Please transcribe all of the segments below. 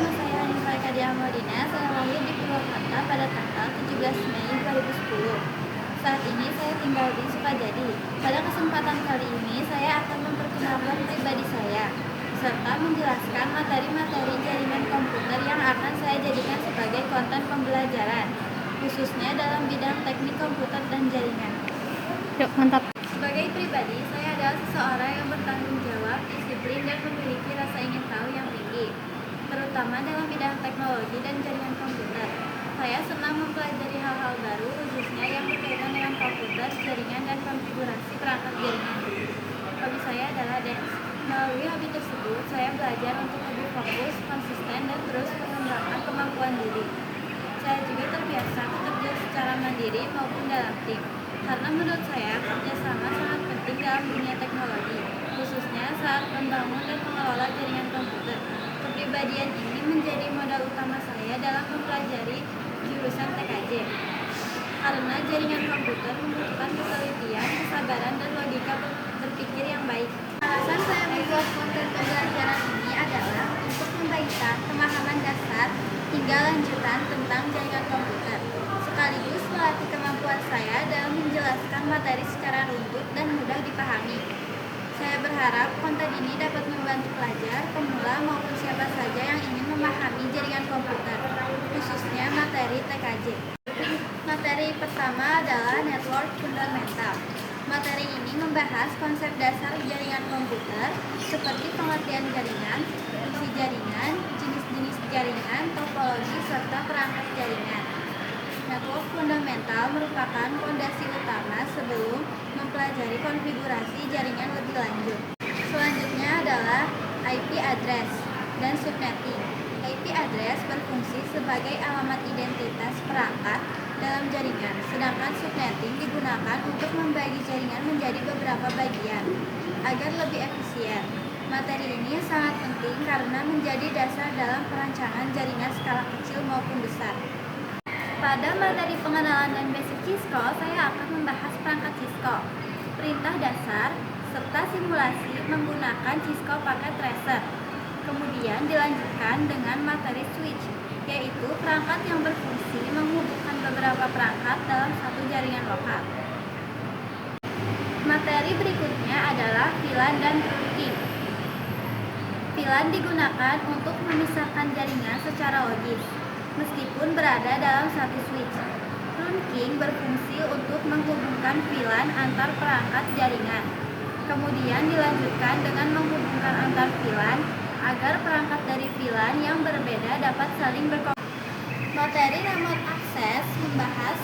nama saya Hanifah Kadia Maulina. Saya lahir di Purwakarta pada tanggal 17 Mei 2010. Saat ini saya tinggal di Sukajadi. Pada kesempatan kali ini saya akan memperkenalkan pribadi saya, serta menjelaskan materi-materi jaringan komputer yang akan saya jadikan sebagai konten pembelajaran, khususnya dalam bidang teknik komputer dan jaringan. Yuk, mantap. Sebagai pribadi, saya adalah seseorang yang bertanggung jawab, disiplin, dan memiliki rasa ingin tahu yang tinggi, terutama dalam bidang teknologi dan jaringan komputer. Saya senang mempelajari hal-hal baru, khususnya yang berkaitan dengan komputer, jaringan, dan konfigurasi perangkat jaringan. Hobi saya adalah dance. Melalui hobi tersebut, saya belajar untuk lebih fokus, konsisten, dan terus mengembangkan kemampuan diri. Saya juga terbiasa bekerja secara mandiri maupun dalam tim, karena menurut saya kerjasama sangat penting dalam dunia teknologi, khususnya saat membangun dan mengelola jaringan komputer. Kepribadian ini menjadi modal utama saya dalam mempelajari jurusan TKJ, karena jaringan komputer membutuhkan ketelitian, kesabaran, dan logika berpikir yang baik. Alasan saya membuat konten pembelajaran ini adalah untuk membagikan pemahaman dasar hingga lanjutan tentang jaringan komputer, sekaligus melatih kemampuan saya dalam menjelaskan materi secara runtut dan mudah dipahami. Saya berharap konten ini dapat membantu pelajar, pemula maupun siapa saja yang ingin memahami jaringan komputer, khususnya materi TKJ. Materi pertama adalah Network Fundamental. Materi ini membahas konsep dasar jaringan komputer seperti pengertian jaringan, fungsi jaringan, jenis-jenis jaringan, topologi, serta perangkat jaringan. Network Fundamental merupakan fondasi utama sebelum mempelajari konfigurasi jaringan lebih lanjut. Selanjutnya adalah IP address dan subnetting. IP address berfungsi sebagai alamat identitas perangkat dalam jaringan, sedangkan subnetting digunakan untuk membagi jaringan menjadi beberapa bagian agar lebih efisien. Materi ini sangat penting karena menjadi dasar dalam perancangan jaringan skala kecil maupun besar. Pada materi pengenalan dan basic Cisco, saya akan membahas perangkat Cisco, perintah dasar, serta simulasi menggunakan Cisco paket tracer. Kemudian dilanjutkan dengan materi switch, yaitu perangkat yang berfungsi menghubungkan beberapa perangkat dalam satu jaringan lokal. Materi berikutnya adalah VLAN dan trunking. VLAN digunakan untuk memisahkan jaringan secara logis, meskipun berada dalam satu switch. Trunking berfungsi untuk menghubungkan VLAN antar perangkat jaringan. Kemudian dilanjutkan dengan menghubungkan antar VLAN agar perangkat dari VLAN yang berbeda dapat saling berkomunikasi. Materi remote access membahas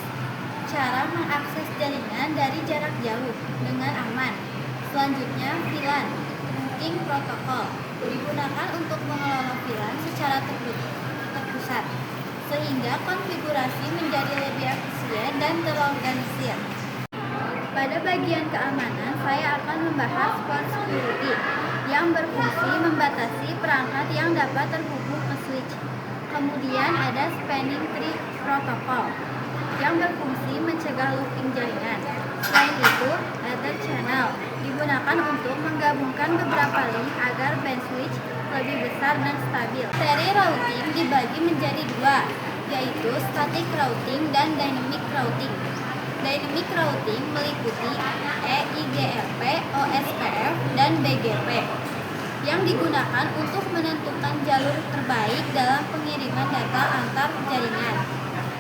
cara mengakses jaringan dari jarak jauh dengan aman. Selanjutnya, VLAN Routing Protocol digunakan untuk mengelola VLAN secara terpusat, sehingga konfigurasi menjadi lebih efisien dan terorganisir. Pada bagian keamanan, saya akan membahas Port Security yang berfungsi membatasi perangkat yang dapat terhubung ke switch. Kemudian ada Spanning Tree Protocol yang berfungsi mencegah looping jaringan. Selain itu, Ether Channel digunakan untuk menggabungkan beberapa link agar bandwidth lebih besar dan stabil. Seri routing dibagi menjadi dua, yaitu static routing dan dynamic routing. Dynamic routing meliputi EIGRP, OSPF, dan BGP yang digunakan untuk menentukan jalur terbaik dalam pengiriman data antar jaringan.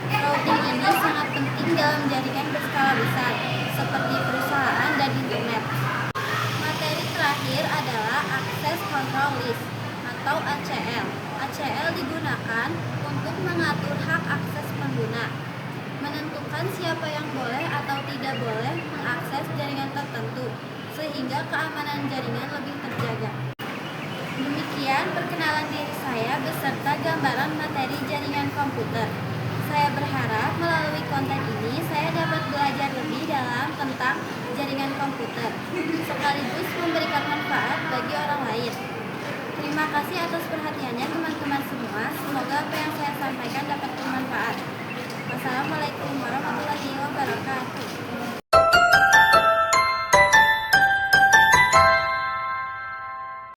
Routing ini sangat penting dalam jaringan berskala besar, seperti perusahaan dan internet. Materi terakhir adalah Access Control List atau ACL. ACL digunakan untuk mengatur hak akses pengguna, menentukan siapa yang boleh atau tidak boleh mengakses jaringan tertentu, sehingga keamanan jaringan lebih terjaga. Demikian perkenalan diri saya beserta gambaran materi jaringan komputer. Saya berharap melalui konten ini saya dapat belajar lebih dalam tentang jaringan komputer, sekaligus memberikan manfaat bagi orang lain. Terima kasih atas perhatiannya teman-teman semua.